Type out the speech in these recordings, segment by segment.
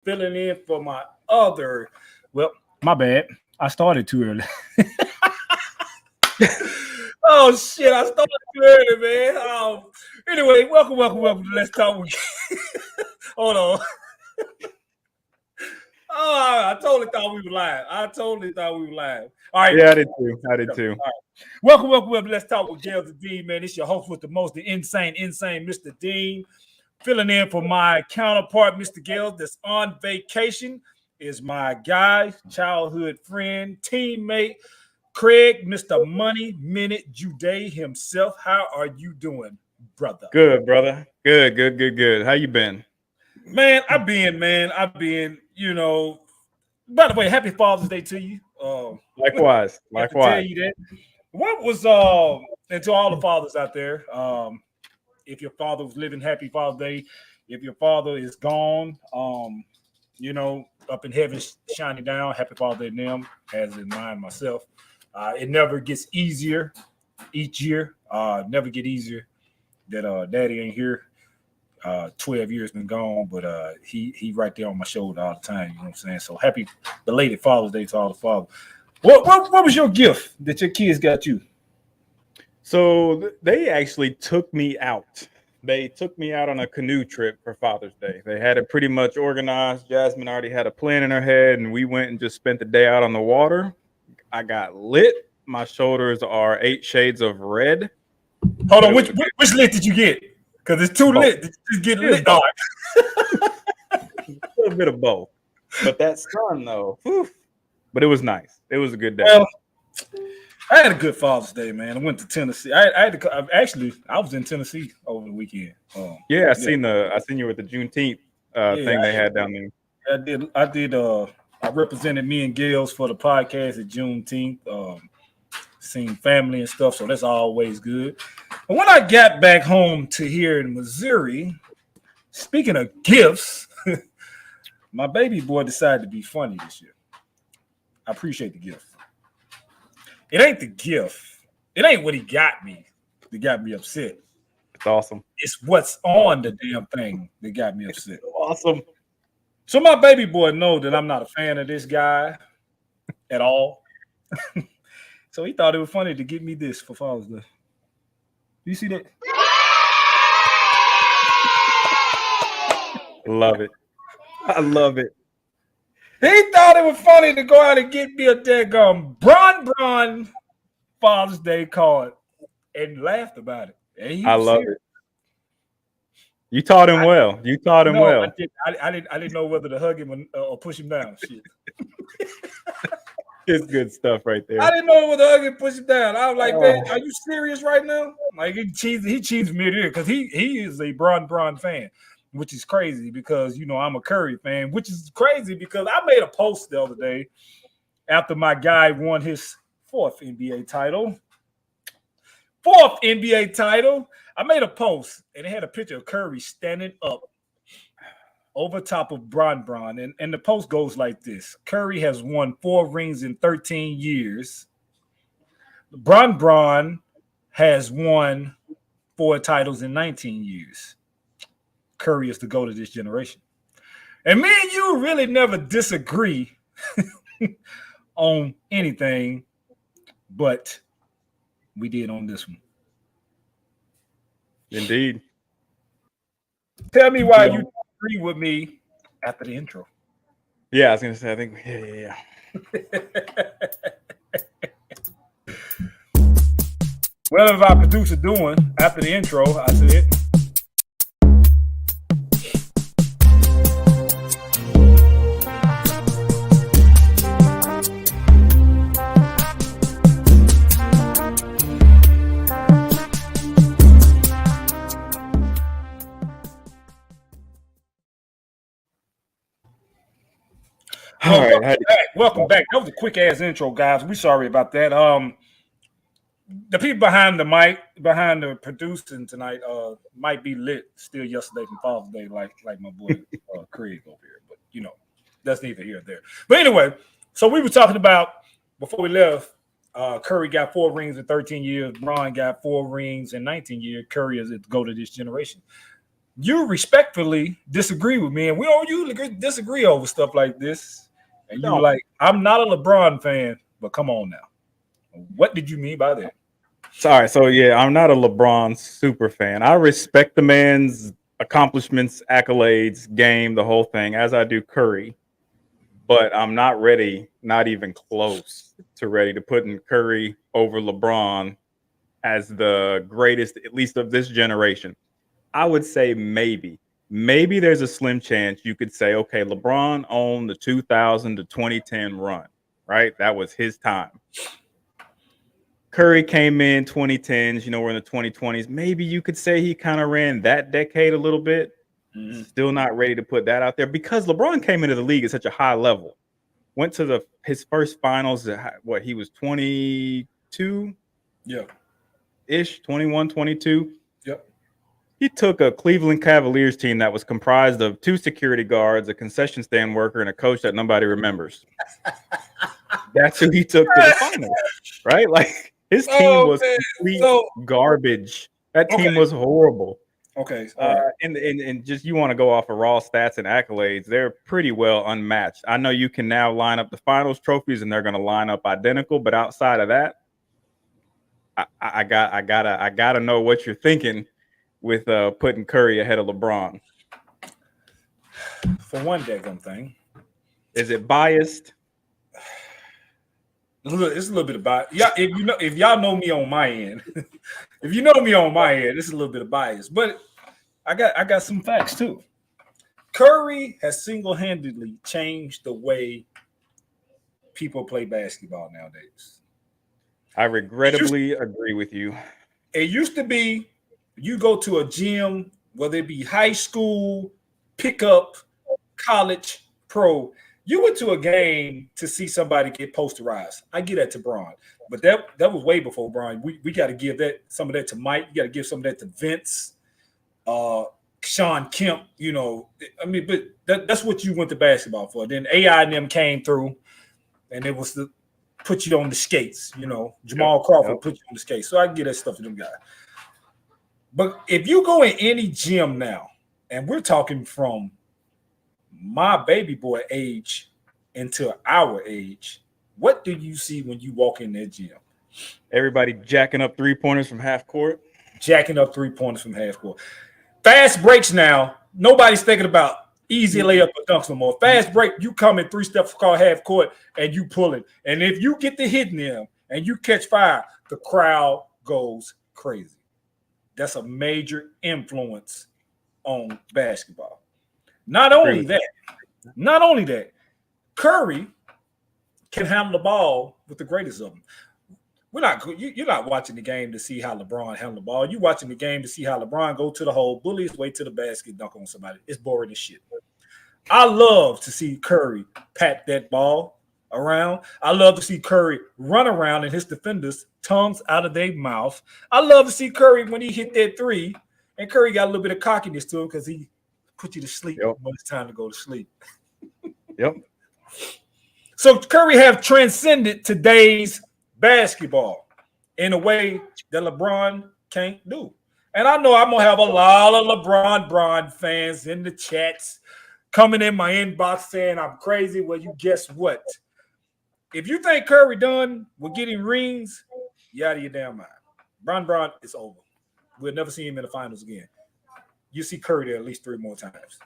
filling in for my other. Well, my bad. I started too early. Oh shit! I started too early, man. Anyway, welcome to Let's Talk. Hold on. Oh, I totally thought we were live. All right. Yeah, I did too. I did too. All right. Welcome. Let's Talk with Gales and Dean, man. It's your host with the most, the insane Mr. Dean. Filling in for my counterpart, Mr. Gales, that's on vacation, is my guy, childhood friend, teammate, Craig, Mr. Money Minute Juday himself. How are you doing, brother? Good, brother. Good. How you been? Man, I've been, by the way, happy Father's Day to you. Likewise. I have to tell you that. What was and to all the fathers out there, if your father was living, happy Father's Day. If your father is gone, up in heaven shining down, happy Father's Day to them, as in mine myself. It never gets easier each year. Never get easier that daddy ain't here. 12 years been gone, but he right there on my shoulder all the time. You know what I'm saying? So happy belated Father's Day to all the fathers. What was your gift that your kids got you? So they actually took me out. They took me out on a canoe trip for Father's Day. They had it pretty much organized. Jasmine already had a plan in her head, and we went and just spent the day out on the water. I got lit. My shoulders are 8 shades of red. Hold on, which lit did you get? Because it's too lit. Did you get lit? A little bit of both. But that sun, though. Whew. But it was nice. It was a good day. Well, I had a good Father's Day, man. I went to Tennessee. I was in Tennessee over the weekend. I seen you with the Juneteenth thing they had down there. I did. I represented me and Gales for the podcast at Juneteenth. Seen family and stuff, so that's always good. And when I got back home to here in Missouri, speaking of gifts, my baby boy decided to be funny this year. I appreciate the gift. It ain't the gift. It ain't what he got me that got me upset. It's awesome. It's what's on the damn thing that got me upset. It's awesome. So my baby boy knows that I'm not a fan of this guy at all. So he thought it was funny to get me this for Father's Day. You see that? Love it. I love it. He thought it was funny to go out and get me a daggone Bron Father's Day card and laughed about it. I love it. You taught him well. I didn't know whether to hug him or push him down. Shit. It's good stuff right there. I didn't know whether to hug him, push him down. I was like, man, are you serious right now? Like he cheesed me there because he is a Bron fan, which is crazy because I'm a Curry fan, which is crazy because I made a post the other day after my guy won his fourth NBA title. I made a post and it had a picture of Curry standing up over top of Bron. And the post goes like this. Curry has won 4 rings in 13 years. Bron has won 4 titles in 19 years. Curry is the GOAT of this generation. And me and you really never disagree on anything, but we did on this one. Indeed. Tell me why you agree with me after the intro. Yeah, I was going to say, I think, yeah. Whatever our producer doing after the intro, I said. Welcome back. That was a quick ass intro, guys. We sorry about that. The people behind the mic, behind the producing tonight, might be lit still yesterday from Father's Day, like my boy Craig over here. But that's neither here nor there. But anyway, so we were talking about before we left. Curry got 4 rings in 13 years. Bron got 4 rings in 19 years. Curry is the GOAT of this generation. you respectfully disagree with me, and we don't usually disagree over stuff like this. And you were like, I'm not a LeBron fan, but come on now. What did you mean by that? Sorry. So, yeah, I'm not a LeBron super fan. I respect the man's accomplishments, accolades, game, the whole thing, as I do Curry. But I'm not ready, not even close to ready to put in Curry over LeBron as the greatest, at least of this generation. I would say maybe there's a slim chance you could say, okay, LeBron owned the 2000 to 2010 run, right? That was his time. Curry came in 2010s, we're in the 2020s. Maybe you could say he kind of ran that decade a little bit. Mm-hmm. Still not ready to put that out there because LeBron came into the league at such a high level. Went to his first finals, he was 22? Yeah. Ish, 21, 22. Yep. He took a Cleveland Cavaliers team that was comprised of 2 security guards, a concession stand worker, and a coach that nobody remembers. That's who he took to the finals, right? Like, his team was complete garbage. That team was horrible. Okay. And just you want to go off of raw stats and accolades, they're pretty well unmatched. I know you can now line up the finals trophies and they're going to line up identical, but outside of that, I gotta know what you're thinking with putting Curry ahead of LeBron. For one daggum thing. Is it biased? It's a little bit of bias. Yeah, if y'all know me on my end, if you know me on my end, it's a little bit of bias. But I got some facts too. Curry has single-handedly changed the way people play basketball nowadays. I regrettably agree with you. It used to be you go to a gym, whether it be high school, pickup, college, pro. You went to a game to see somebody get posterized. I get that to Bron, but that was way before Bron. We got to give some of that to Mike. You got to give some of that to Vince, Sean Kemp. But that's what you went to basketball for. Then AI and them came through, and it was to put you on the skates. Jamal Crawford put you on the skates. So I can get that stuff to them guys. But if you go in any gym now, and we're talking from my baby boy age into our age, what do you see when you walk in that gym? Everybody jacking up 3-pointers from half court. Jacking up 3-pointers from half court. Fast breaks now. Nobody's thinking about easy layup or dunks no more. Fast break, you come in 3 steps called half court and you pull it. And if you get the hitting them and you catch fire, the crowd goes crazy. That's a major influence on basketball. Not only that, Curry can handle the ball with the greatest of them. You're not watching the game to see how LeBron handle the ball. You're watching the game to see how LeBron go to the hole, bully his way to the basket, dunk on somebody. It's boring as shit. I love to see Curry pat that ball around. I love to see Curry run around and his defenders tongues out of their mouth. I love to see Curry when he hit that 3, and Curry got a little bit of cockiness to him because he put you to sleep when it's time to go to sleep. Yep. So Curry have transcended today's basketball in a way that LeBron can't do. And I know I'm going to have a lot of LeBron fans in the chats coming in my inbox saying I'm crazy. Well, you guess what? If you think Curry done with getting rings, you out of your damn mind. Bron is over. We'll never see him in the finals again. You see Curry there at least 3 more times.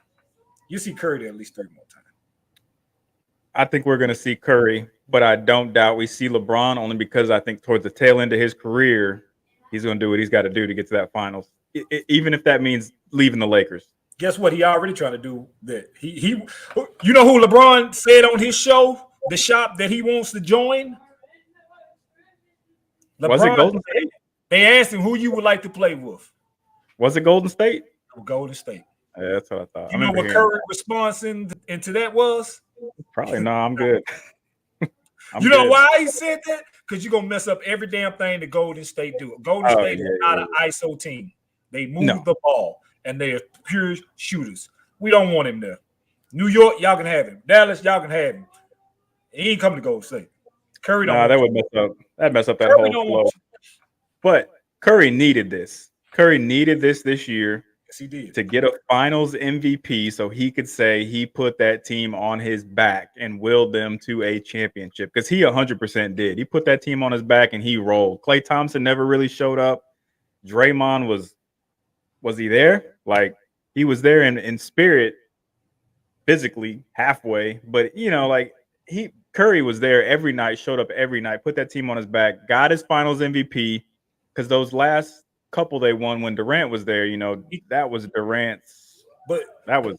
I think we're going to see Curry, but I don't doubt we see LeBron only because I think towards the tail end of his career, he's going to do what he's got to do to get to that finals, even if that means leaving the Lakers. Guess what? He already trying to do that. You know who LeBron said on his show, the shop that he wants to join? LeBron, was it Golden State? They asked him who you would like to play with. Was it Golden State? Golden State. Yeah, that's what I thought. You know what Curry's response into that was? Probably no, I'm good. You know why he said that? Because you're going to mess up every damn thing that Golden State do. Golden State is not an ISO team. They move the ball, and they are pure shooters. We don't want him there. New York, y'all can have him. Dallas, y'all can have him. He ain't coming to Golden State. Curry don't. That would mess up that whole flow. But Curry needed this. Curry needed this year. Yes, he did. to get a finals MVP so he could say he put that team on his back and willed them to a championship, because he 100% did. He put that team on his back and he rolled. Klay Thompson never really showed up. Draymond was he there? Like, he was there in spirit, physically halfway, but like, Curry was there every night, showed up every night, put that team on his back, got his finals MVP, because those last couple they won when Durant was there, that was Durant's. But that was.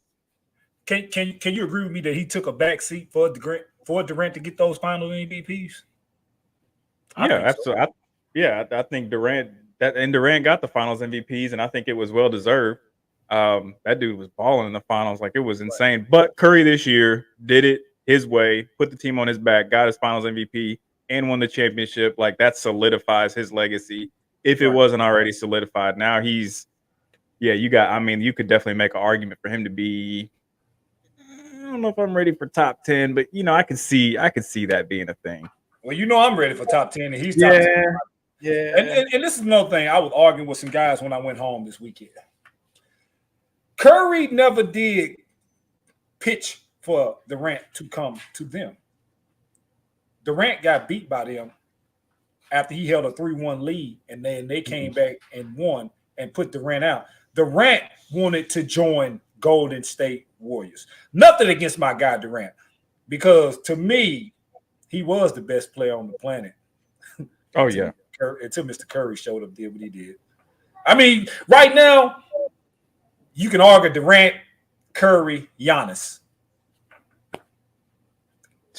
Can you agree with me that he took a back seat for Durant to get those final MVPs? Yeah, absolutely. I think Durant got the finals MVPs, and I think it was well deserved. That dude was balling in the finals, like, it was insane. Right. But Curry this year did it his way, put the team on his back, got his finals MVP, and won the championship. Like, that solidifies his legacy, if it wasn't already solidified. Now you could definitely make an argument for him to be, I don't know if I'm ready for top 10, but I could see that being a thing. Well, I'm ready for top 10, and he's top 10. Yeah. And this is another thing. I was arguing with some guys when I went home this weekend. Curry never did pitch for Durant to come to them. Durant got beat by them after he held a 3-1 lead, and then they came back and won and put Durant out. Durant wanted to join Golden State Warriors. Nothing against my guy Durant, because to me, he was the best player on the planet. Oh, yeah. Until Mr. Curry showed up, did what he did. I mean, right now, you can argue Durant, Curry, Giannis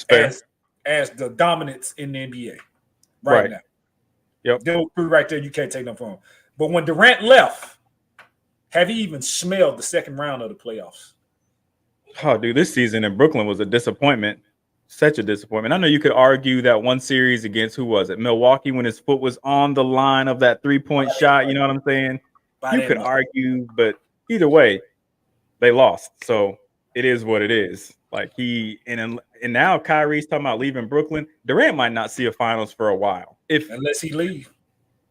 as the dominance in the NBA right now. Yep. They'll prove right there, you can't take them from him. But when Durant left, have you even smelled the second round of the playoffs? Oh, dude, this season in Brooklyn was a disappointment. Such a disappointment. I know you could argue that one series against, who was it? Milwaukee, when his foot was on the line of that three-point shot. You know what I'm saying? You could argue, but either way, they lost. So it is what it is. Like, and now Kyrie's talking about leaving Brooklyn. Durant might not see a finals for a while, unless he leave.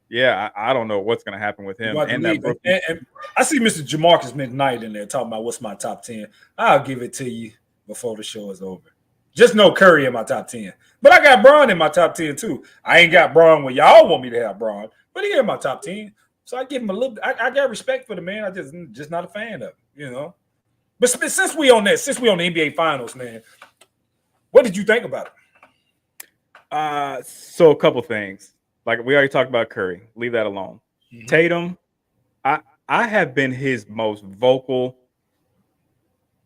Yeah, I don't know what's going to happen with him. And I see Mr. Jamarcus McKnight in there talking about what's my top 10. I'll give it to you before the show is over. Just no Curry in my top 10. But I got Bron in my top 10 too. I ain't got Bron where y'all want me to have Bron, but he in my top 10. So I give him a little. I got respect for the man. I just not a fan of him, But since we on the NBA Finals, man, what did you think about it? So a couple things. Like, we already talked about Curry. Leave that alone. Mm-hmm. Tatum, I have been his most vocal,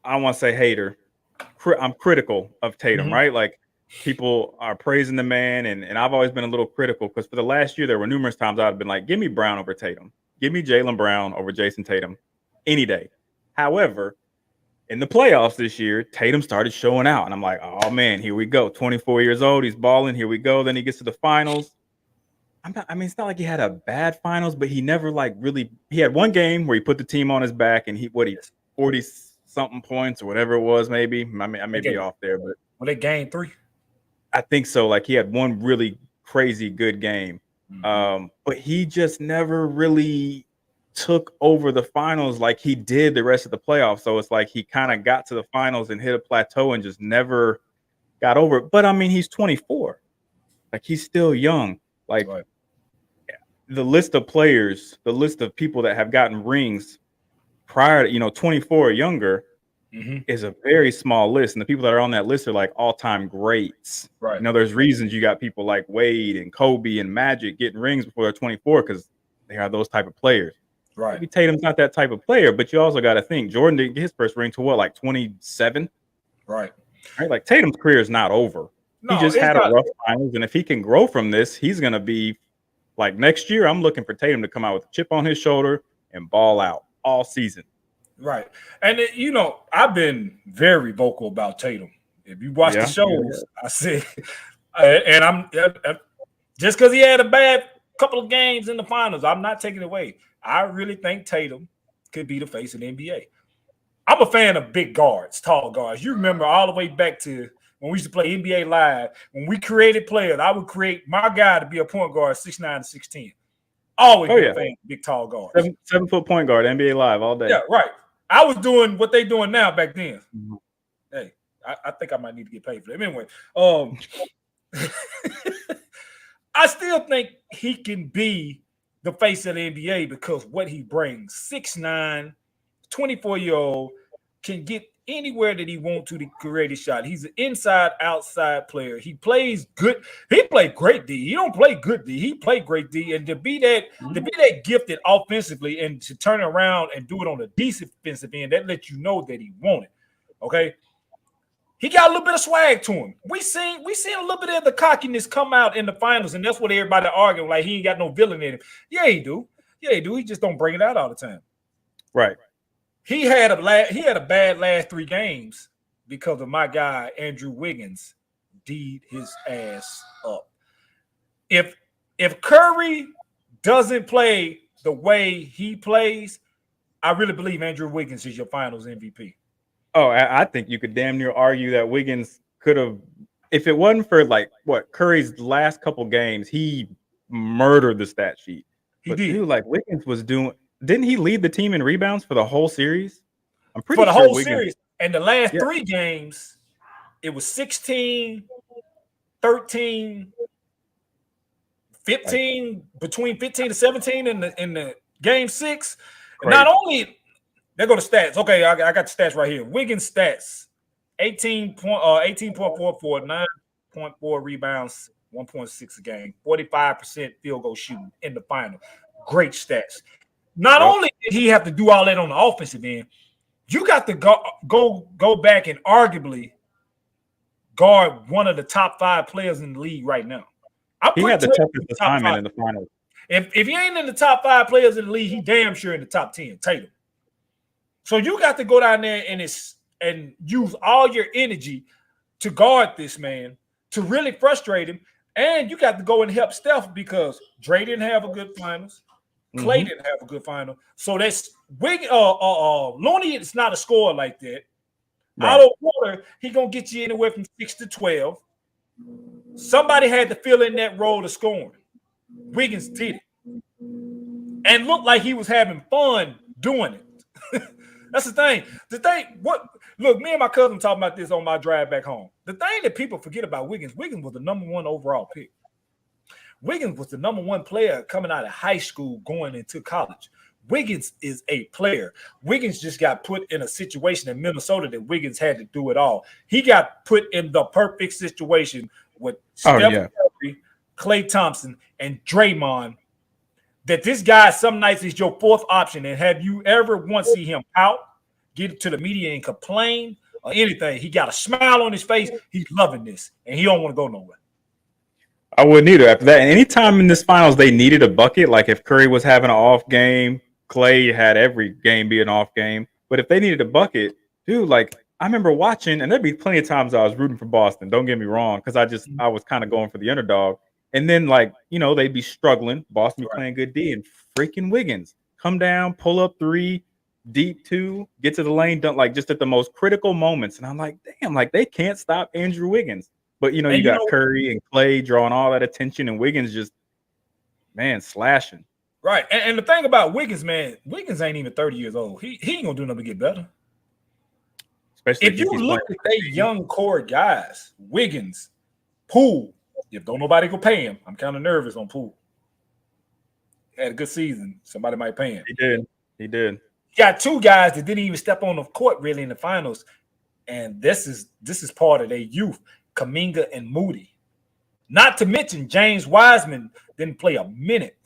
I want to say hater. I'm critical of Tatum, mm-hmm. right? Like, people are praising the man, and I've always been a little critical, because for the last year, there were numerous times I've been like, give me Brown over Tatum. Give me Jaylen Brown over Jason Tatum any day. However, in the playoffs this year, Tatum started showing out, and I'm like, oh, man, here we go. 24 years old, he's balling. Here we go. Then he gets to the finals. It's not like he had a bad finals, but he never he had one game where he put the team on his back, and he 40-something points or whatever it was, maybe. I may be off there, but they gained 3. I think so. Like, he had one really crazy good game, mm-hmm. But he just never really took over the finals like he did the rest of the playoffs. So it's like he kind of got to the finals and hit a plateau and just never got over it. But he's 24. Like, he's still young. Like, the list of players, the list of people that have gotten rings prior to 24 or younger, mm-hmm. is a very small list. And the people that are on that list are like all-time greats. Right. There's reasons you got people like Wade and Kobe and Magic getting rings before they're 24, because they are those type of players. Right. Maybe Tatum's not that type of player, but you also got to think Jordan didn't get his first ring to 27? Right. Like, Tatum's career is not over. No, he just had a rough finals, and if he can grow from this, he's going to be like, next year, I'm looking for Tatum to come out with a chip on his shoulder and ball out all season. Right. And, I've been very vocal about Tatum. If you watch the shows, I say, and I'm just because he had a bad couple of games in the finals, I'm not taking it away. I really think Tatum could be the face of the NBA. I'm a fan of big guards, tall guards. You remember all the way back to when we used to play NBA Live, when we created players, I would create my guy to be a point guard, 6'9" to 6'10". Always been a fan of big, tall guards. 7-foot point guard, NBA Live all day. Yeah, right. I was doing what they doing now back then. Mm-hmm. Hey, I think I might need to get paid for that. Anyway, I still think he can be the face of the NBA because what he brings, 6'9", 24-year-old, can get anywhere that he wants to create a shot. He's an inside-outside player. He plays good. He played great D. He don't play good D. He played great D. And to be that gifted offensively and to turn around and do it on a defensive end, that lets you know that he won it. Okay. He got a little bit of swag to him. We seen a little bit of the cockiness come out in the finals, and that's what everybody arguing, like he ain't got no villain in him. Yeah, he do. Yeah, he do. He just don't bring it out all the time. Right. He had a bad last 3 games because of my guy Andrew Wiggins D'd his ass up. If Curry doesn't play the way he plays, I really believe Andrew Wiggins is your Finals MVP. Oh, I think you could damn near argue that Wiggins could have, if it wasn't for Curry's last couple games, he murdered the stat sheet. He did. Dude, Wiggins was doing. Didn't he lead the team in rebounds for the whole series? I'm pretty sure for the whole Wiggins, series. And the last 3 games, it was 16, 13, 15, between 15 to 17 in the game 6. Not only. There go the stats. Okay, I got the stats right here. Wiggins stats: 18.44, 9.4 rebounds, 1.6 a game, 45% field goal shooting in the final. Great stats. Not only did he have to do all that on the offensive end, you got to go back and arguably guard one of the top 5 players in the league right now. He had the toughest assignment in the finals. If he ain't in the top 5 players in the league, he damn sure in the top 10. Tatum. So you got to go down there and use all your energy to guard this man, to really frustrate him. And you got to go and help Steph because Dre didn't have a good finals. Clay didn't have a good final. So that's Looney is not a scorer like that. Right. Out of water, he going to get you anywhere from 6 to 12. Somebody had to fill in that role of scoring. Wiggins did it. And looked like he was having fun doing it. That's the thing. Look, me and my cousin talking about this on my drive back home. The thing that people forget about Wiggins was the number 1 overall pick. Wiggins was the number 1 player coming out of high school going into college. Wiggins is a player. Wiggins just got put in a situation in Minnesota that Wiggins had to do it all. He got put in the perfect situation with Steph Curry, Klay Thompson, and Draymond. That this guy some nights is your 4th option. And have you ever once see him out, get to the media and complain or anything? He got a smile on his face. He's loving this, and he don't want to go nowhere. I wouldn't either. After that, and anytime in this finals they needed a bucket, like if Curry was having an off game, Klay had every game be an off game. But if they needed a bucket, dude, I remember watching, and there'd be plenty of times I was rooting for Boston. Don't get me wrong, because I was kind of going for the underdog. And then, they'd be struggling. Boston be playing good D, and freaking Wiggins come down, pull up 3, deep 2, get to the lane, done just at the most critical moments. And I'm like, damn, they can't stop Andrew Wiggins. But you got Curry and Klay drawing all that attention, and Wiggins just, slashing. Right. And the thing about Wiggins, man, Wiggins ain't even 30 years old. He ain't gonna do nothing but get better. Especially if you look at they young core guys, Wiggins, Poole. If don't nobody go pay him, I'm kind of nervous on Poole. He had a good season. Somebody might pay him. He did. He got 2 guys that didn't even step on the court really in the finals. And this is part of their youth, Kuminga and Moody. Not to mention James Wiseman didn't play a minute.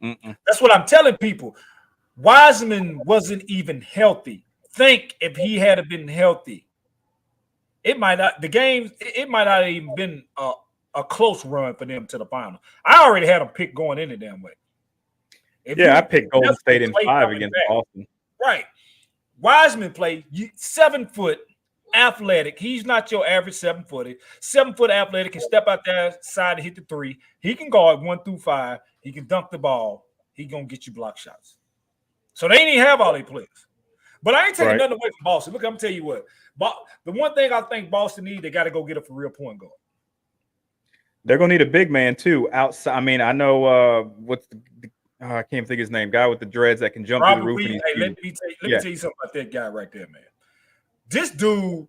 That's what I'm telling people. Wiseman wasn't even healthy. Think if he had been healthy, it might not have even been a close run for them to the final. I already had them picked going in the damn way. I picked Golden State in 5 against Boston. Right. Wiseman played 7 foot, athletic. He's not your average 7-footer. 7-foot athletic, can step out there side and hit the 3. He can guard 1 through 5. He can dunk the ball. He gonna get you block shots. So they didn't even have all their players. But I ain't taking nothing away from Boston. Look, I'm gonna tell you what. The one thing I think Boston need, they got to go get a for real point guard. They're gonna need a big man too. Outside, I mean, I know what's I can't think of his name. Guy with the dreads that can jump through the Robert roof and Weed. he's Hey, huge. let me tell you something about that guy right there, man. This dude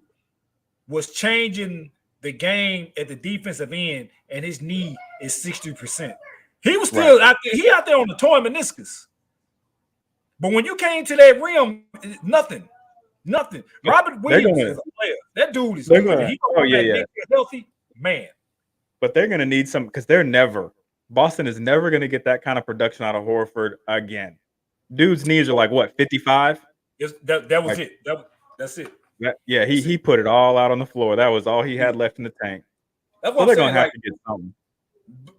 was changing the game at the defensive end, and his knee is 60%. He was still out there. He out there on the torn meniscus. But when you came to that rim, nothing. Robert Williams is a player. That dude is good. He gonna come back next year healthy, man. But they're gonna need some because Boston is never gonna get that kind of production out of Horford again. Dude's knees are like what, 55? That was it. That's it. He put it all out on the floor. That was all he had left in the tank. That's what they're gonna have to get something.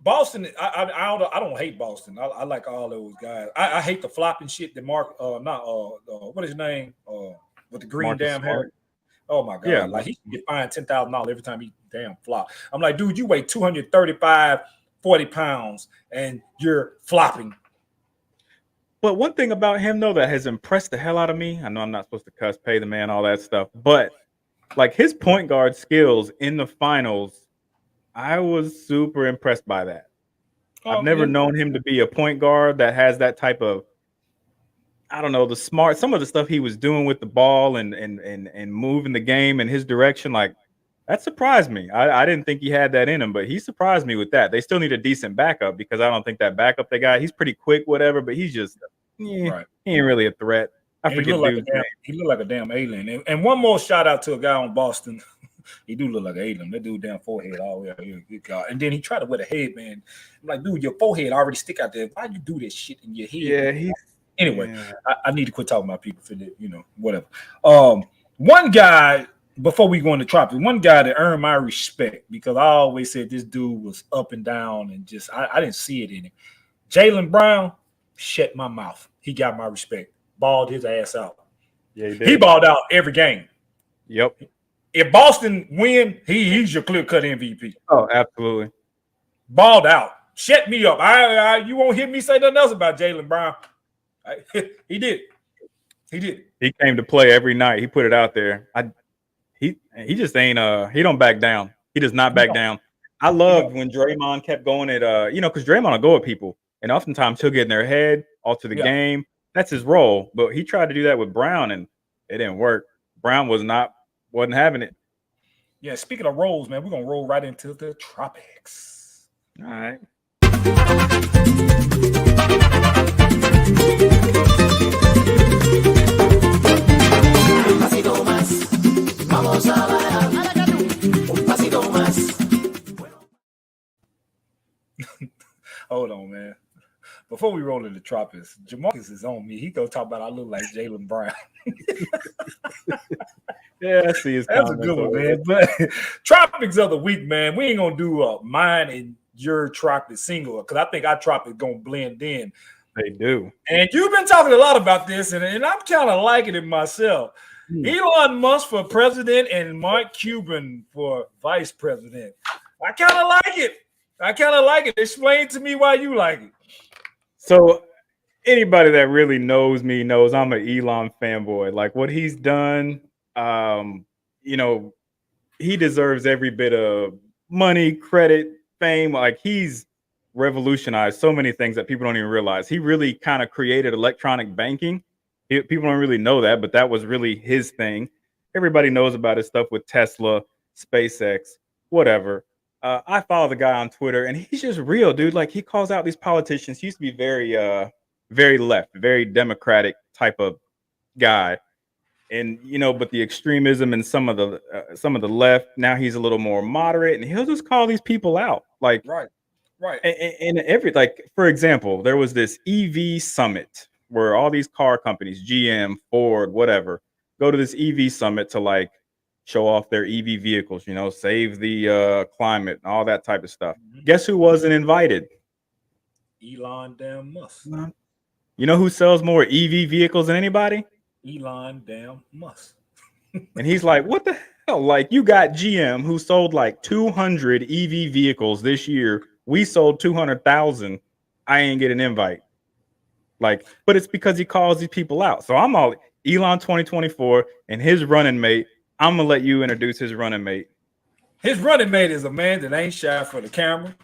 Boston, I don't hate Boston. I like all those guys. I hate the flopping shit that what is his name? With the green Marcus damn hair. Oh my god! Yeah, like he get fined $10,000 every time he damn flop. I'm like, dude, you weigh 235, 40 pounds, and you're flopping. But one thing about him though that has impressed the hell out of me, I know I'm not supposed to cuss, pay the man, all that stuff, but like his point guard skills in the finals, I was super impressed by that. I've never known him to be a point guard that has that type of, I don't know, some of the stuff he was doing with the ball and moving the game in his direction, like that surprised me. I didn't think he had that in him, but he surprised me with that. They still need a decent backup because I don't think that backup they got, he's pretty quick, whatever, but he's just, he ain't really a threat. I forget dude's name. He looked like a damn alien. And one more shout out to a guy on Boston. He do look like an alien. That dude damn forehead all the way out here. Good God. And then he tried to wear the headband. I'm like, dude, your forehead already stick out there. Why you do this shit in your head? Anyway, I need to quit talking about people for the, whatever. One guy, before we go into Tropic, one guy that earned my respect because I always said this dude was up and down and just I didn't see it in him. Jaylen Brown shut my mouth. He got my respect. Balled his ass out. Yeah, he did. He balled out every game. Yep. If Boston win, he's your clear-cut MVP. Oh, absolutely. Balled out. Shut me up. You won't hear me say nothing else about Jaylen Brown. He did. He came to play every night. He put it out there. He just ain't he don't back down. He does not back down. I loved when Draymond kept going at because Draymond will go at people, and oftentimes he'll get in their head, alter the game. That's his role. But he tried to do that with Brown, and it didn't work. Brown wasn't having it. Yeah, speaking of rolls, man, we're gonna roll right into the tropics. All right. Hold on, man. Before we roll into tropics, Jamarcus is on me. He gonna talk about I look like Jaylen Brown. Yeah, I see. That's a good one, man. But tropics of the week, man. We ain't gonna do mine and your tropic single because I think our tropic gonna blend in. They do. And you've been talking a lot about this, and I'm kind of liking it myself. Elon Musk for president and Mark Cuban for vice president. I kind of like it. Explain to me why you like it. So anybody that really knows me knows I'm an Elon fanboy. Like what he's done, he deserves every bit of money, credit, fame. Like he's revolutionized so many things that people don't even realize. He really kind of created electronic banking. People don't really know that, but that was really his thing. Everybody knows about his stuff with Tesla, SpaceX, whatever. I follow the guy on Twitter, and he's just real, dude. Like he calls out these politicians. He used to be very, very left, very democratic type of guy, and but the extremism and some of the left. Now he's a little more moderate, and he'll just call these people out, like right. And for example, there was this EV summit where all these car companies, GM, Ford, whatever, go to this EV summit to like show off their EV vehicles, save the climate and all that type of stuff. Mm-hmm. Guess who wasn't invited? Elon damn Musk. You know who sells more EV vehicles than anybody? Elon damn Musk. And he's like, what the hell? Like you got GM who sold like 200 EV vehicles this year. We sold 200,000. I ain't get an invite. Like, but it's because he calls these people out. So I'm all Elon 2024 and his running mate. I'm gonna let you introduce his running mate. His running mate is a man that ain't shy for the camera.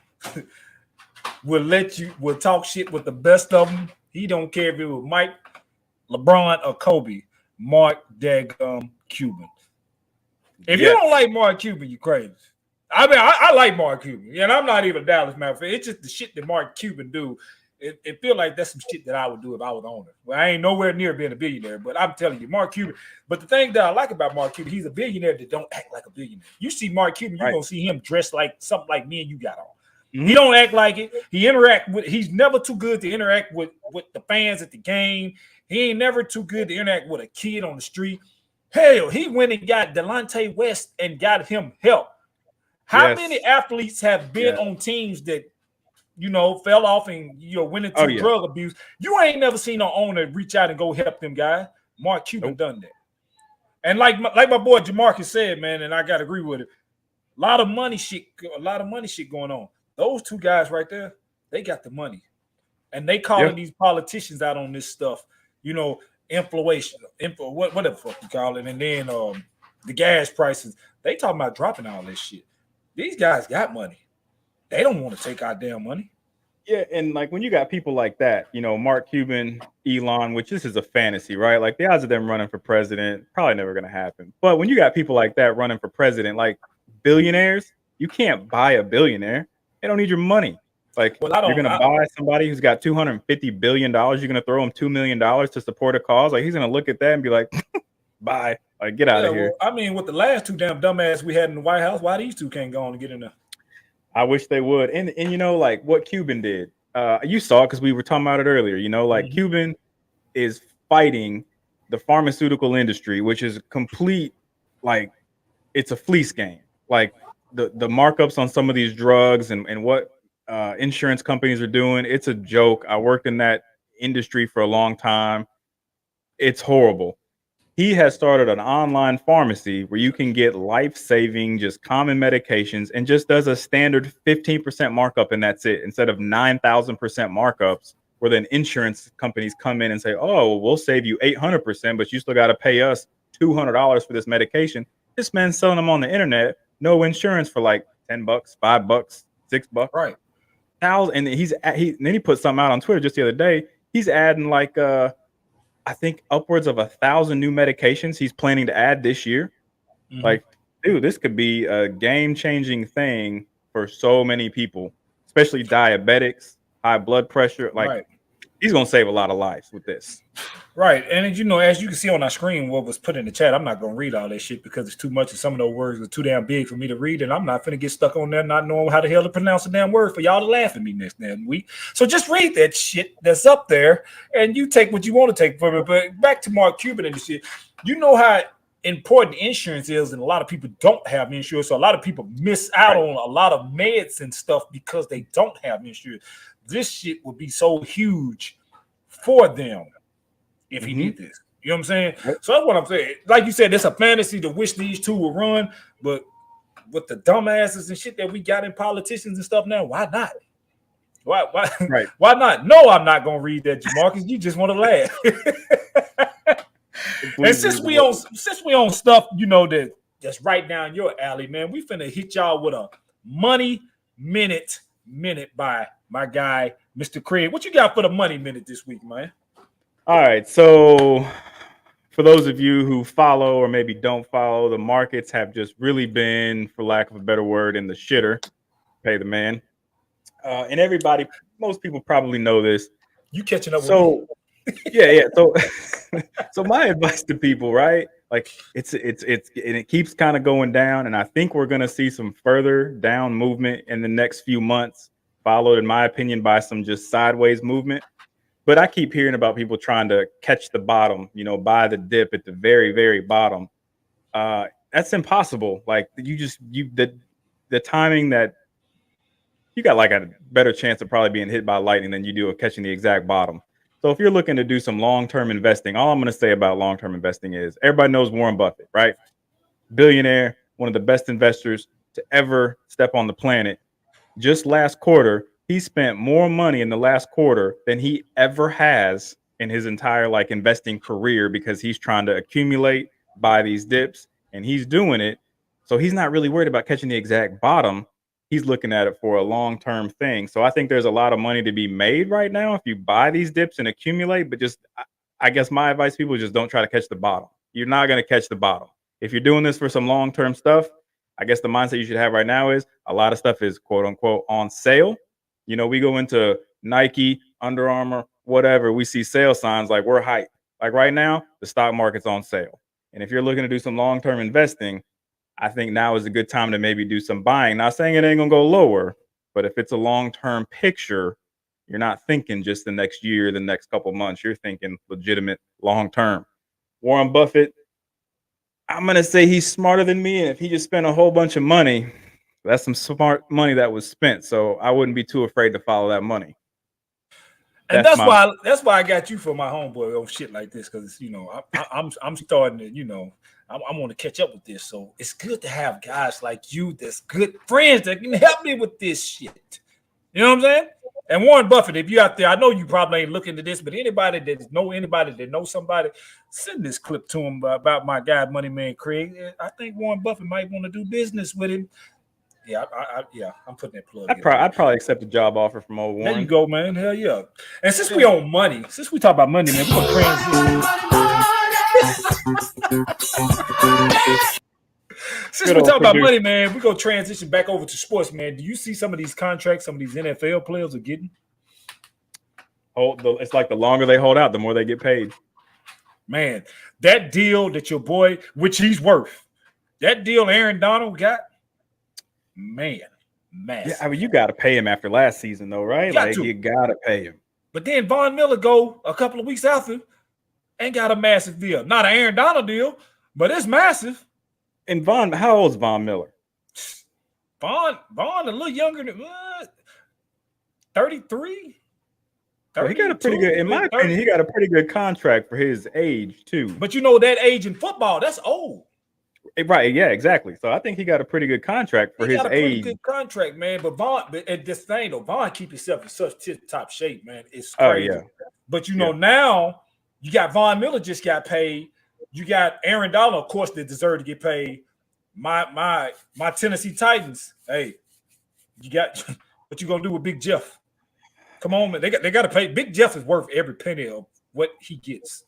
Will talk shit with the best of them. He don't care if it was Mike, LeBron, or Kobe. Mark Daggum Cuban. If you don't like Mark Cuban, you crazy. I mean, I like Mark Cuban, and I'm not even a Dallas Mavericks fan. It's just the shit that Mark Cuban do. It feel like that's some shit that I would do if I was the owner. Well, I ain't nowhere near being a billionaire, but I'm telling you, Mark Cuban. But the thing that I like about Mark Cuban, he's a billionaire that don't act like a billionaire. You see Mark Cuban, you're gonna see him dressed like something like me and you got on. Mm-hmm. He don't act like it. He's never too good to interact with the fans at the game. He ain't never too good to interact with a kid on the street. Hell, he went and got Delonte West and got him help. How many athletes have been on teams that, fell off and, went into drug abuse? You ain't never seen an owner reach out and go help them guys. Mark Cuban done that. And like my boy Jamarcus said, man, and I got to agree with it, a lot of money shit going on. Those two guys right there, they got the money. And they calling these politicians out on this stuff, inflation, whatever the fuck you call it. And then the gas prices, they talking about dropping all this shit. These guys got money. They don't want to take our damn money. Yeah, and like when you got people like that, Mark Cuban, Elon, which this is a fantasy, right? Like the odds of them running for president, probably never going to happen. But when you got people like that running for president, like billionaires, you can't buy a billionaire. They don't need your money. Like you're going to buy somebody who's got $250 billion. You're going to throw him $2 million to support a cause. Like he's going to look at that and be like, bye. Like, get out of here. Well, I mean, with the last two damn dumbass we had in the White House, why these two can't go on and get in there? I wish they would. And like what Cuban did. You saw it because we were talking about it earlier. Like Cuban is fighting the pharmaceutical industry, which is complete, like it's a fleece game. Like the markups on some of these drugs and what insurance companies are doing, it's a joke. I worked in that industry for a long time. It's horrible. He has started an online pharmacy where you can get life-saving, just common medications and just does a standard 15% markup and that's it, instead of 9,000% markups where then insurance companies come in and say, oh, we'll save you 800%, but you still got to pay us $200 for this medication. This man's selling them on the internet, no insurance for like $10, $5, $6. Right. And then he put something out on Twitter just the other day. He's adding like I think upwards of 1,000 new medications he's planning to add this year. Mm-hmm. Like, dude, this could be a game-changing thing for so many people, especially diabetics, high blood pressure. Like, he's going to save a lot of lives with this. Right. And, as you can see on our screen, what was put in the chat, I'm not going to read all that shit because it's too much and some of those words are too damn big for me to read. And I'm not going to get stuck on there not knowing how the hell to pronounce a damn word for y'all to laugh at me next damn week. So just read that shit that's up there and you take what you want to take from it. But back to Mark Cuban and the shit, you know how important insurance is, and a lot of people don't have insurance. So a lot of people miss out on a lot of meds and stuff because they don't have insurance. This shit would be so huge for them if he did this. You know what I'm saying? So that's what I'm saying. Like you said, it's a fantasy to wish these two would run, but with the dumbasses and shit that we got in politicians and stuff now, why not? Why Why not? No, I'm not gonna read that, Jamarcus. You just want to laugh. And since we on stuff, that's right down your alley, man, we finna hit y'all with a money minute by my guy, Mr. Craig. What you got for the money minute this week, man? All right, so for those of you who follow or maybe don't follow, the markets have just really been, for lack of a better word, in the shitter. Pay the man. And most people probably know this. You catching up with me. Yeah. So my advice to people, right? Like it keeps kind of going down, and I think we're gonna see some further down movement in the next few months, followed, in my opinion, by some just sideways movement. But I keep hearing about people trying to catch the bottom, buy the dip at the very, very bottom. That's impossible. Like the timing that you got like a better chance of probably being hit by lightning than you do of catching the exact bottom. So if you're looking to do some long-term investing, all I'm going to say about long-term investing is everybody knows Warren Buffett, right? Billionaire, one of the best investors to ever step on the planet. Just last quarter, he spent more money in the last quarter than he ever has in his entire investing career because he's trying to accumulate, buy these dips, and he's doing it So he's not really worried about catching the exact bottom. He's looking at it for a long-term thing. So I think there's a lot of money to be made right now if you buy these dips and accumulate. But just, I guess my advice, people, just don't try to catch the bottom. You're not going to catch the bottom. If you're doing this for some long-term stuff, I guess the mindset you should have right now is a lot of stuff is quote unquote on sale. You know, we go into Nike, Under Armour, whatever. We see sale signs like we're hype. Like right now, the stock market's on sale. And if you're looking to do some long-term investing, I think now is a good time to maybe do some buying. Not saying it ain't gonna go lower, but if it's a long-term picture, you're not thinking just the next year, the next couple months. You're thinking legitimate long-term. Warren Buffett, I'm gonna say he's smarter than me, and if he just spent a whole bunch of money, that's some smart money that was spent. So I wouldn't be too afraid to follow that money. And that's why I got you for my homeboy on shit like this, because you know I'm starting to, you know, I want to catch up with this. So it's good to have guys like you that's good friends that can help me with this shit. You know what I'm saying? And Warren Buffett, if you out there, I know you probably ain't looking to this, but anybody that knows somebody, send this clip to him about my guy Money Man Craig. I think Warren Buffett might want to do business with him. Yeah, I'm putting that plug. I'd probably accept a job offer from old Warren. There you go, man. Hell yeah. And since we on money, since we talk about money, man, we're gonna transition. Since we talk about money, man, we're gonna transition back over to sports, man. Do you see some of these contracts some of these NFL players are getting? It's like the longer they hold out, the more they get paid. Man, that deal that your boy, which he's worth, that deal Aaron Donald got. Man, massive. Yeah, I mean, you got to pay him after last season, though, right? You got to pay him. But then Von Miller go a couple of weeks after and got a massive deal. Not an Aaron Donald deal, but it's massive. And how old is Von Miller? Von a little younger than 33. Well, he got a pretty good, in my opinion, he got a pretty good contract for his age too. But you know that age in football, that's old. Right, yeah, exactly. So I think he got a pretty good contract for his age. Good contract, man. But at this thing though, Von keep himself in such tip-top shape, man. It's crazy. Oh, yeah. But you know, now you got Von Miller just got paid. You got Aaron Donald, of course, that deserve to get paid. My Tennessee Titans. Hey, you got what you gonna do with Big Jeff? Come on, man. They got to pay. Big Jeff is worth every penny of what he gets,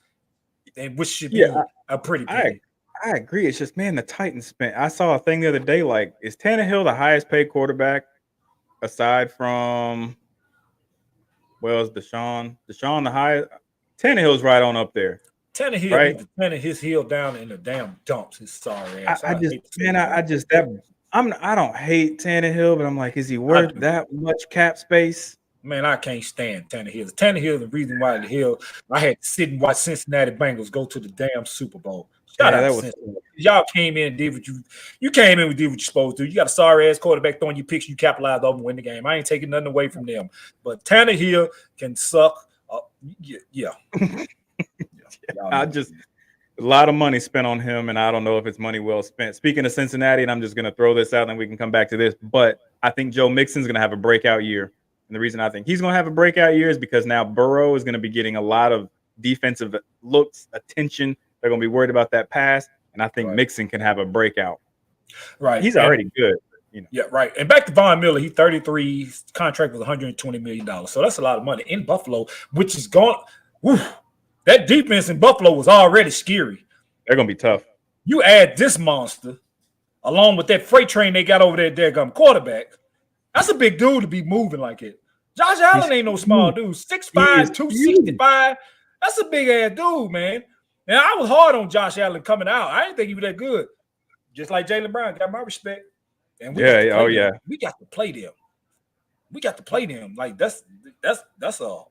and which should be a pretty penny. I agree. It's just, man, the Titans spent. I saw a thing the other day. Like, is Tannehill the highest paid quarterback aside from? Well, is Deshaun the highest? Tannehill's right on up there. Tannehill right? Needs to turn his heel down in the damn dumps. His sorry ass. I don't hate Tannehill, but I'm like, is he worth that much cap space? Man, I can't stand Tannehill. Tannehill is the reason why I had to sit and watch Cincinnati Bengals go to the damn Super Bowl. Y'all came in and did what you came in and did what you're supposed to. You got a sorry ass quarterback throwing you picks. You capitalized over and win the game. I ain't taking nothing away from them. But Tannehill can suck. Yeah. A lot of money spent on him, and I don't know if it's money well spent. Speaking of Cincinnati, and I'm just going to throw this out, and we can come back to this. But I think Joe Mixon's going to have a breakout year. And the reason I think he's going to have a breakout year is because now Burrow is going to be getting a lot of defensive looks, attention. They're going to be worried about that pass, and I think Mixon can have a breakout. Right. He's already good. You know. Yeah, right. And back to Von Miller, he's 33. His contract was $120 million. So that's a lot of money in Buffalo, which is gone. That defense in Buffalo was already scary. They're going to be tough. You add this monster along with that freight train they got over there, daggum quarterback. That's a big dude to be moving like it. Josh Allen ain't no small dude. 6'5", 265. That's a big ass dude, man. And I was hard on Josh Allen coming out. I didn't think he was that good. Just like Jaylen Brown, got my respect. And we got to play them. We got to play them. Like that's a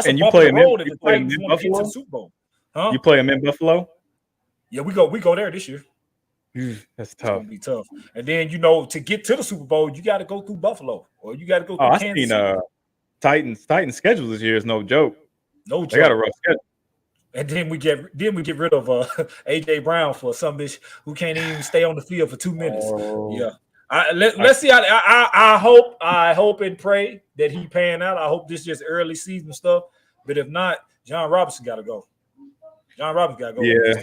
and you play him in Buffalo? Super Bowl. Huh? You play him in Buffalo? Yeah, we go there this year. That's tough. It's gonna be tough. And then to get to the Super Bowl, you got to go through Buffalo, or you got to go through Kansas City. Titans schedule this year is no joke. No joke. They got a rough schedule. And then we get rid of AJ Brown for some bitch who can't even stay on the field for 2 minutes. Yeah. Let's see. I hope and pray that he pan out. I hope this is just early season stuff. But if not, John Robinson got to go. John Robinson got to go. Yeah.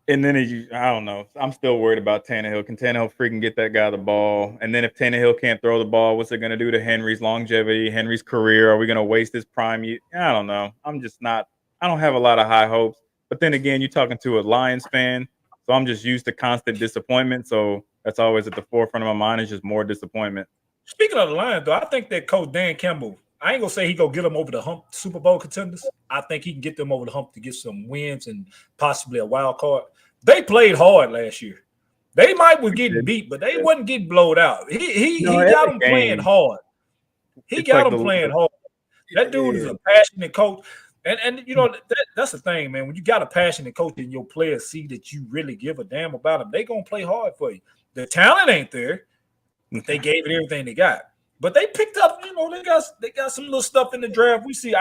And then I don't know. I'm still worried about Tannehill. Can Tannehill freaking get that guy the ball? And then if Tannehill can't throw the ball, what's it going to do to Henry's longevity, Henry's career? Are we going to waste his prime? I don't know. I'm just not. I don't have a lot of high hopes. But then again, you're talking to a Lions fan, so I'm just used to constant disappointment. So that's always at the forefront of my mind is just more disappointment. Speaking of the Lions, though, I think that Coach Dan Campbell, I ain't gonna say he gonna get them over the hump, Super Bowl contenders. I think he can get them over the hump to get some wins and possibly a wild card. They played hard last year. They might was getting beat, but they wasn't getting blowed out. He got them playing hard. He got them playing hard. That dude is a passionate coach. And you know, that's the thing, man. When you got a passionate coach and your players see that you really give a damn about them, they gonna play hard for you. The talent ain't there, but they gave it everything they got. But they picked up, you know, they got some little stuff in the draft. We see.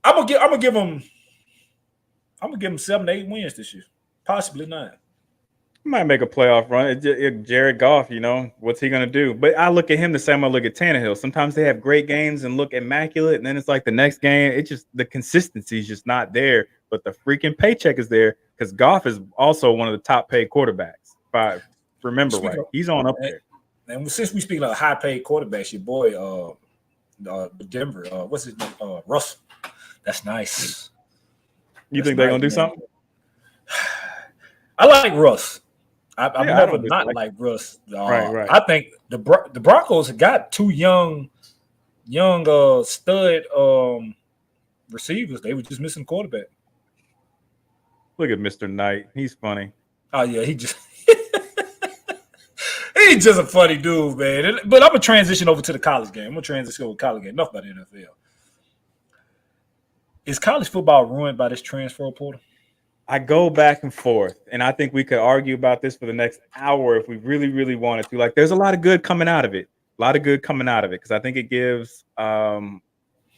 I'm gonna give them 7 to 8 wins this year, possibly 9. Might make a playoff run. Jared Goff, you know, what's he going to do? But I look at him the same I look at Tannehill. Sometimes they have great games and look immaculate, and then it's like the next game, it just the consistency is just not there. But the freaking paycheck is there because Goff is also one of the top paid quarterbacks. If I remember right, he's on up there. And since we speak of high paid quarterbacks, your boy, Denver, what's his name? Russ. That's nice. You think they're gonna do something? I like Russ. I've never not like Russ. Right. I think the Broncos got 2 young stud receivers. They were just missing quarterback. Look at Mr. Knight. He's funny. Oh yeah, he's just a funny dude, man. But I'm gonna transition over to the college game. Enough about the NFL. Is college football ruined by this transfer portal? I go back and forth, and I think we could argue about this for the next hour if we really, really wanted to. Like, there's a lot of good coming out of it. Because I think it gives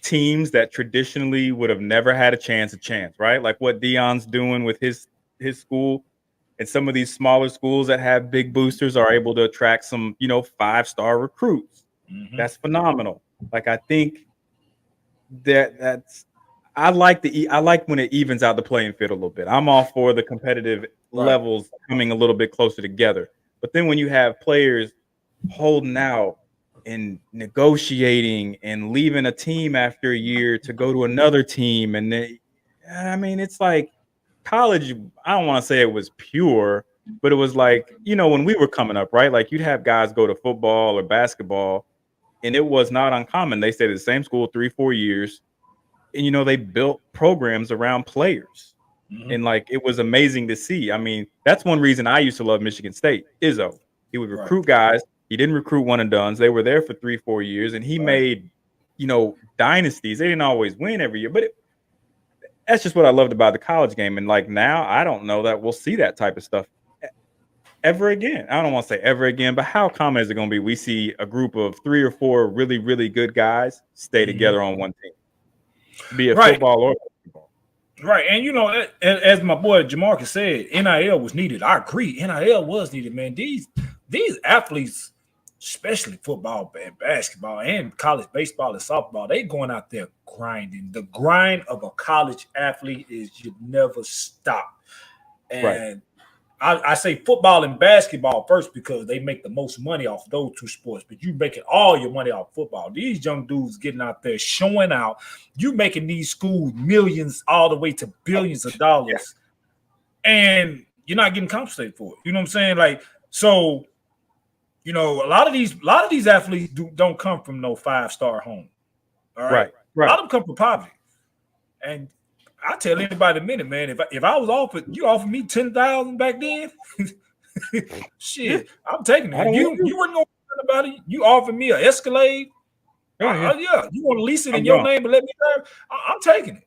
teams that traditionally would have never had a chance, right? Like what Deion's doing with his school, and some of these smaller schools that have big boosters are able to attract some, 5-star recruits. Mm-hmm. That's phenomenal. Like, I think that's. I like when it evens out the playing field a little bit. I'm all for the competitive levels coming a little bit closer together. But then when you have players holding out and negotiating and leaving a team after a year to go to another team, and it's like college. I don't want to say it was pure, but it was like, when we were coming up, right? Like you'd have guys go to football or basketball, and it was not uncommon. They stayed at the same school 3-4 years. And, they built programs around players. Mm-hmm. And, like, it was amazing to see. I mean, that's one reason I used to love Michigan State. Izzo. He would recruit guys. He didn't recruit one and dones. They were there for 3-4 years. And he made, dynasties. They didn't always win every year. But that's just what I loved about the college game. And, like, now I don't know that we'll see that type of stuff ever again. I don't want to say ever again, but how common is it going to be we see a group of 3 or 4 really, really good guys stay together on one team? Be it football or basketball. Right. And, as my boy Jamarcus said, NIL was needed. I agree. NIL was needed, man. These athletes, especially football and basketball and college baseball and softball, they going out there grinding. The grind of a college athlete is you never stop. And I say football and basketball first because they make the most money off those 2 sports, but you making all your money off football. These young dudes getting out there showing out. You making these schools millions all the way to billions of dollars, and you're not getting compensated for it. You know what I'm saying? Like, so, a lot of these athletes don't come from no 5-star home. All right. A lot of them come from poverty, and I tell anybody in a minute, man. If I was offered me 10,000 back then, shit, I'm taking it. You weren't gonna worry about it. You offered me an Escalade. You want to lease it in your name and let me drive? I'm taking it.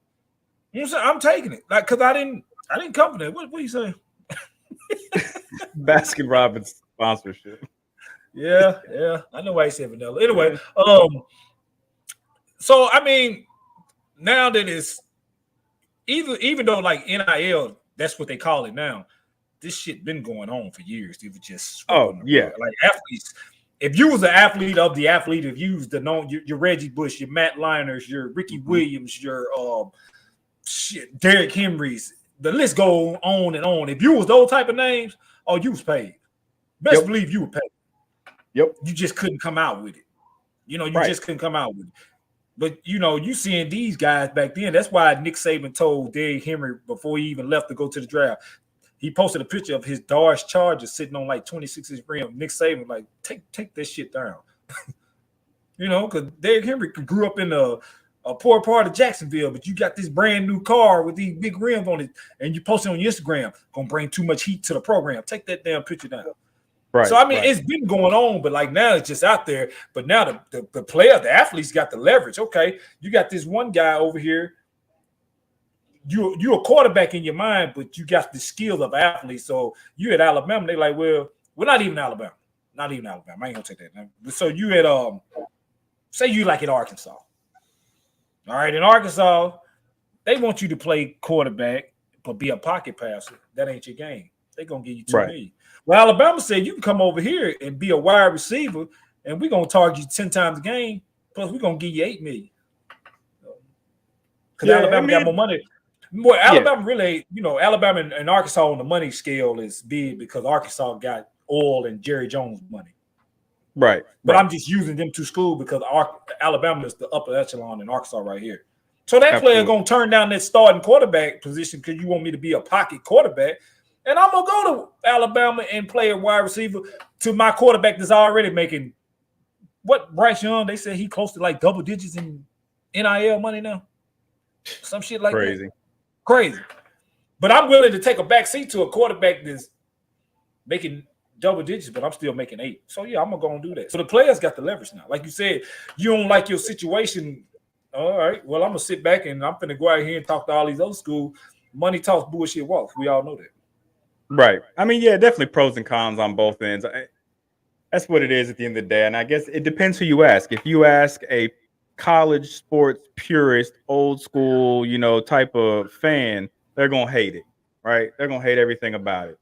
You know what I'm saying? I'm taking it. Like, cause I didn't come from that. What you saying? Baskin Robbins sponsorship. Yeah. I know why you said vanilla. Anyway, so I mean, now that it's even though like NIL, that's what they call it now. This shit been going on for years. It was just like athletes. If you was an athlete of the athlete, if you was your Reggie Bush, your Matt Liners, your Ricky Williams, your Derrick Henrys, the list go on and on. If you was those type of names, oh, you was paid. Best believe you were paid. Yep. You just couldn't come out with it. You right. just couldn't come out with it. But, you seeing these guys back then. That's why Nick Saban told Derrick Henry before he even left to go to the draft. He posted a picture of his Dodge Charger sitting on like 26 rim. Nick Saban like, take this shit down. Because Derrick Henry grew up in a poor part of Jacksonville, but you got this brand new car with these big rims on it, and you post it on your Instagram. Gonna bring too much heat to the program. Take that damn picture down. Right. So, I mean, it's been going on, but like now it's just out there. But now the player, the athletes got the leverage. Okay, you got this one guy over here. You're a quarterback in your mind, but you got the skill of athlete. So you at Alabama, they like, well, we're not even Alabama. Not even Alabama. I ain't gonna take that. So you at say you like at Arkansas. All right, in Arkansas, they want you to play quarterback, but be a pocket passer. That ain't your game. They're gonna give you $2 million. Well, Alabama said you can come over here and be a wide receiver, and we're gonna target you 10 times a game, plus we're gonna give you $8 million. Because Alabama got more money. Well, Alabama really, Alabama and Arkansas on the money scale is big because Arkansas got oil and Jerry Jones money. Right. But I'm just using them two schools because Alabama is the upper echelon in Arkansas right here. So that player going to turn down that starting quarterback position because you want me to be a pocket quarterback. And I'm going to go to Alabama and play a wide receiver to my quarterback that's already making what Bryce Young, they said he close to like double digits in NIL money now. Some shit like that. Crazy. But I'm willing to take a back seat to a quarterback that's making double digits, but I'm still making 8. So, yeah, I'm going to go and do that. So the players got the leverage now. Like you said, you don't like your situation. All right, well, I'm going to sit back and I'm going to go out here and talk to all these old school. Money talks, bullshit walks. We all know that. Right. I mean, yeah, definitely pros and cons on both ends. That's what it is at the end of the day. And I guess it depends who you ask. If you ask a college sports purist, old school, type of fan, they're going to hate it, right? They're going to hate everything about it.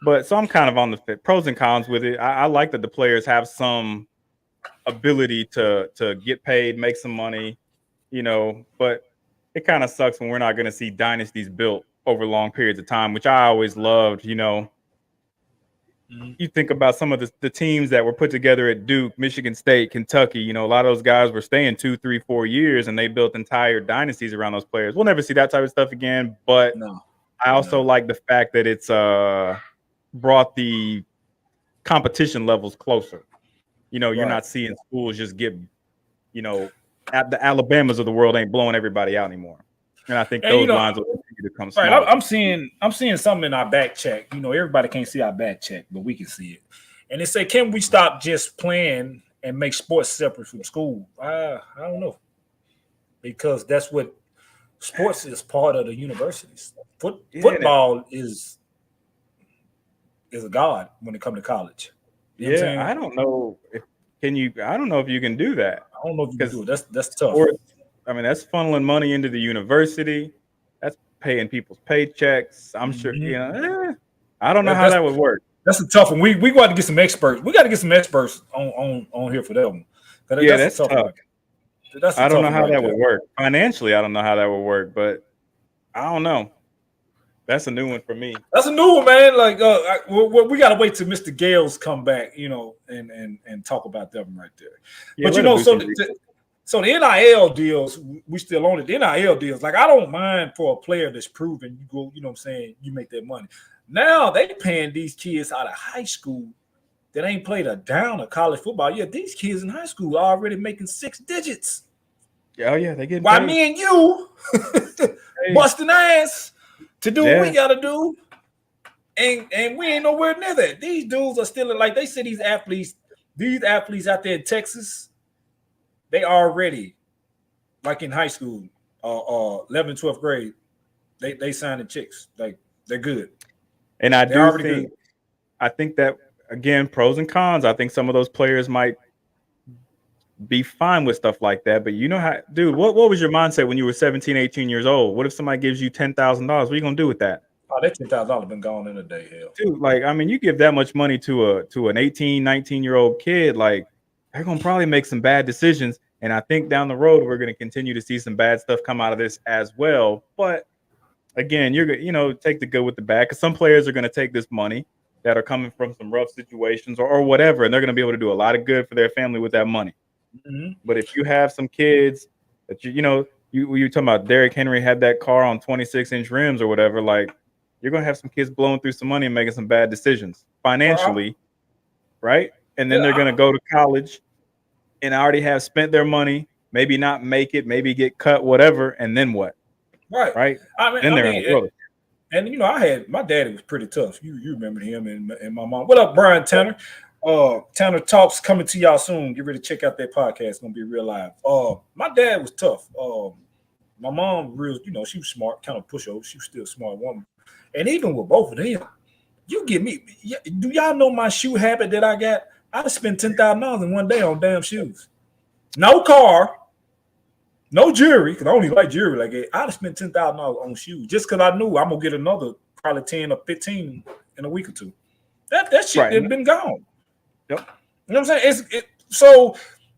But so I'm kind of on the pros and cons with it. I like that the players have some ability to get paid, make some money, but it kind of sucks when we're not going to see dynasties built over long periods of time, which I always loved, You think about some of the teams that were put together at Duke, Michigan State, Kentucky, a lot of those guys were staying 2, 3, 4 years and they built entire dynasties around those players. We'll never see that type of stuff again, but I also like the fact that it's brought the competition levels closer. You're not seeing schools just get, at the Alabamas of the world ain't blowing everybody out anymore. And I think those lines will continue to come smaller. Right, I'm seeing something in our back check. Everybody can't see our back check, but we can see it. And they say, can we stop just playing and make sports separate from school? I don't know. Because that's what sports is part of the universities. Football is a god when it comes to college. You know what I'm saying? I don't know if you can do that. I don't know if you can do it. That's tough. Sports, I mean, that's funneling money into the university. That's paying people's paychecks. I'm sure, I don't know how that would work. That's a tough one. We got to get some experts. We got to get some experts on here for that one. That's tough. I don't know how that would work. Financially, I don't know how that would work, but I don't know. That's a new one for me. That's a new one, man. Like, we got to wait till Mr. Gales come back, and talk about them right there. Yeah, but, so the NIL deals, we still on it. The NIL deals, like, I don't mind for a player that's proven you go, you make that money. Now they paying these kids out of high school that ain't played a down of college football. Yeah, these kids in high school are already making 6 digits. Oh, yeah, they get Why me and you busting ass to do what we gotta do, and we ain't nowhere near that. These dudes are still like they say these athletes out there in Texas, they already like in high school, 11th, 12th grade, they signing chicks. Like they're good. And I think that again, pros and cons. I think some of those players might be fine with stuff like that, but dude, what was your mindset when you were 17, 18 years old? What if somebody gives you $10,000? What are you gonna do with that? Oh, that $10,000 been gone in a day, hell. Dude, like, I mean, you give that much money to an 18, 19-year-old kid, like, they're gonna probably make some bad decisions. And I think down the road, we're gonna continue to see some bad stuff come out of this as well. But again, take the good with the bad, because some players are going to take this money that are coming from some rough situations or whatever, and they're going to be able to do a lot of good for their family with that money. Mm-hmm. But if you have some kids that you're talking about, Derrick Henry had that car on 26-inch rims or whatever, like you're going to have some kids blowing through some money and making some bad decisions financially, right? And then they're going to go to college and already have spent their money, maybe not make it, maybe get cut, whatever, and then what? Right. Then they're in a world. And my daddy was pretty tough. You remember him and my mom. What up, Brian Tanner? Tanner Talks coming to y'all soon. Get ready to check out that podcast. It's gonna be real live. My dad was tough. My mom, she was smart, kind of pushover. She was still a smart woman. And even with both of them, you get me. Do y'all know my shoe habit that I got? I spent $10,000 in one day on damn shoes. No car. No jewelry, because I only like jewelry like that. I'd have spent $10,000 on shoes just because I knew I'm gonna get another probably 10 or 15 in a week or two. That shit had been gone. Yep. You know what I'm saying? So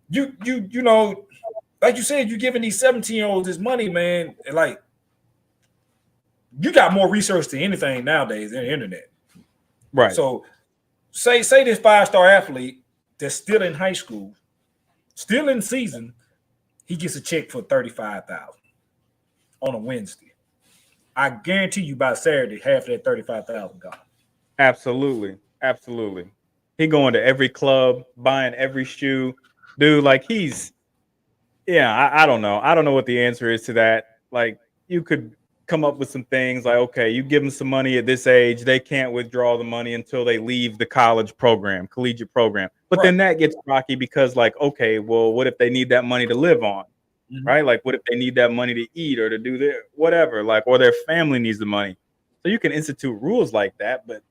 you know, like you said, you're giving these 17-year-olds this money, man. And like you got more research than anything nowadays in the internet. Right. So say this 5-star athlete that's still in high school, still in season. He gets a check for $35,000 on a Wednesday. I guarantee you by Saturday, half of that $35,000 gone. Absolutely. He going to every club, buying every shoe. Dude, like I don't know. I don't know what the answer is to that. Like you could come up with some things like, okay, you give them some money at this age, they can't withdraw the money until they leave the collegiate program. But then that gets rocky because like, okay, well, what if they need that money to live on? Mm-hmm. Right? Like what if they need that money to eat or to do their whatever, like, or their family needs the money. So you can institute rules like that, but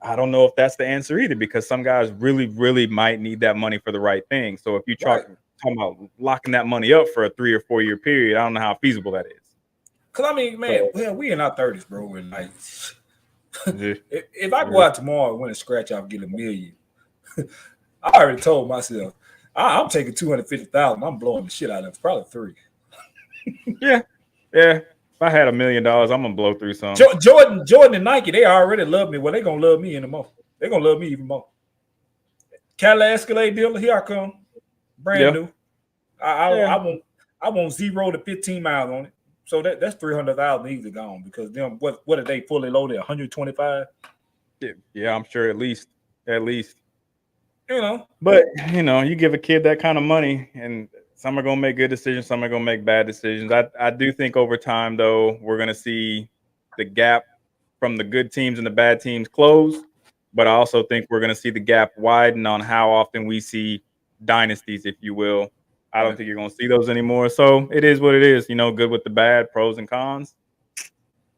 I don't know if that's the answer either, because some guys really, really might need that money for the right thing. So if you talking about locking that money up for a 3 or 4 year period, I don't know how feasible that is. Cause I mean, man, we in our 30s, bro, and like, if I go out tomorrow and win a scratch off, get $1 million, I already told myself I'm taking $250,000. I'm blowing the shit out of it. Probably 3. Yeah. If I had $1 million, I'm gonna blow through some. Jordan and Nike, they already love me. Well, they gonna love me anymore. They gonna love me even more. Cadillac Escalade dealer, here I come, brand new. I want 0 to 15 miles on it. So that's 300,000 easily gone, because them what are they fully loaded? 125. Yeah, I'm sure at least. You know, but you give a kid that kind of money, and some are gonna make good decisions, some are gonna make bad decisions. I do think over time, though, we're gonna see the gap from the good teams and the bad teams close. But I also think we're gonna see the gap widen on how often we see dynasties, if you will. I don't think you're going to see those anymore. So it is what it is, good with the bad, pros and cons.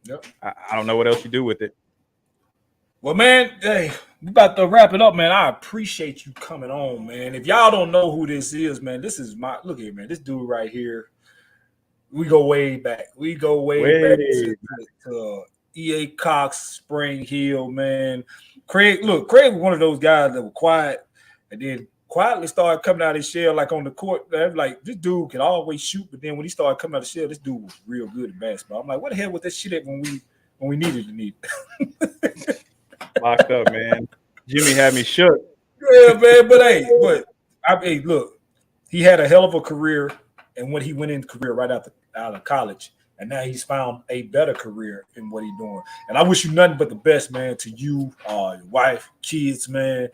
Yep. I don't know what else you do with it. Well, man, hey, we about to wrap it up, man. I appreciate you coming on, man. If y'all don't know who this is, man, this is look here, man. This dude right here, we go way back. We go way back to E.A. Cox, Spring Hill, man. Craig was one of those guys that were quiet and then quietly started coming out of his shell, like on the court. Like, this dude can always shoot, but then when he started coming out of the shell, this dude was real good at basketball. I'm like, what the hell was that shit at when we needed to need it? Locked up, man. Jimmy had me shook. Yeah, man. But look, he had a hell of a career, and when he went into career right out of college, and now he's found a better career in what he's doing. And I wish you nothing but the best, man. To you, your wife, kids, man.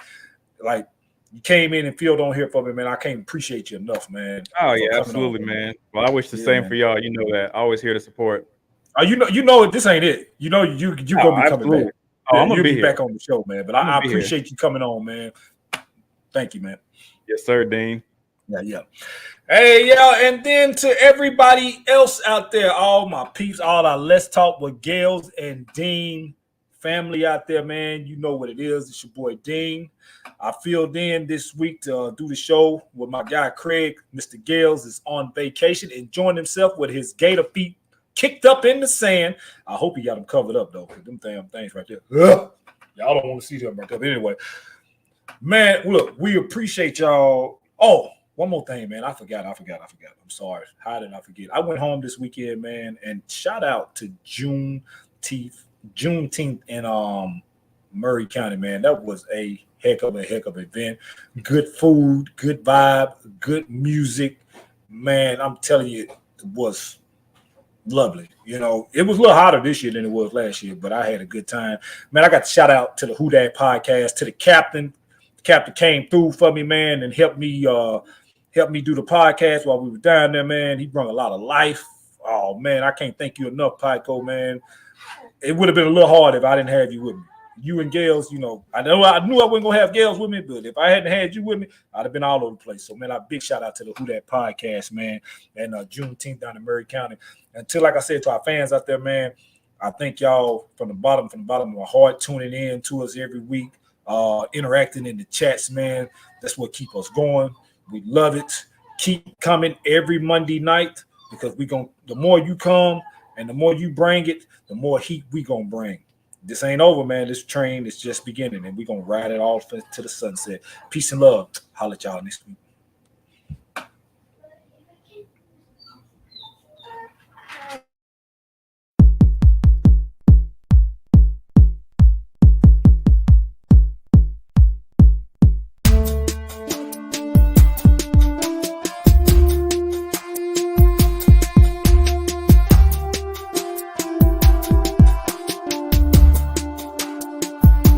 Like, you came in and filled on here for me, man. I can't appreciate you enough, man. Oh yeah, absolutely, man. Well, I wish the same for y'all. You know that. Always here to support. Oh, you know, this ain't it. You gonna be coming back. Oh, I'm gonna be back on the show, man. But I appreciate you coming on, man. Thank you, man. Yes, sir, Dean. Yeah. Hey, y'all, and then to everybody else out there, all my peeps, all our Let's Talk with Gales and Dean family out there, man. You know what it is. It's your boy Dean. I filled in this week to do the show with my guy Craig. Mr. Gales is on vacation, enjoying himself with his gator feet kicked up in the sand. I hope he got them covered up, though, because them damn things right there. Ugh. Y'all don't want to see them right there. But anyway, man, look, we appreciate y'all. Oh, one more thing, man. I forgot. I'm sorry. How did I forget? I went home this weekend, man, and shout out to Juneteenth in Murray County, man. That was a heck of a event. Good food, good vibe, good music. Man, I'm telling you, it was lovely. You know, it was a little hotter this year than it was last year, but I had a good time. Man, I got to shout out to the Who Dat podcast, to the captain. The captain came through for me, man, and helped me do the podcast while we were down there, man. He brought a lot of life. Oh man, I can't thank you enough, Pico, man. It would have been a little hard if I didn't have you with me. You and Gales, you know, I knew I wasn't gonna have Gales with me, but if I hadn't had you with me, I'd have been all over the place. So, man, a big shout out to the Who Dat podcast, man, and Juneteenth down in Murray County. Until, like I said, to our fans out there, man, I thank y'all from the bottom of my heart, tuning in to us every week, interacting in the chats, man. That's what keep us going. We love it. Keep coming every Monday night, because the more you come and the more you bring it, the more heat we gonna bring. This ain't over, man. This train is just beginning, and we're going to ride it all to the sunset. Peace and love. Holla at y'all next week.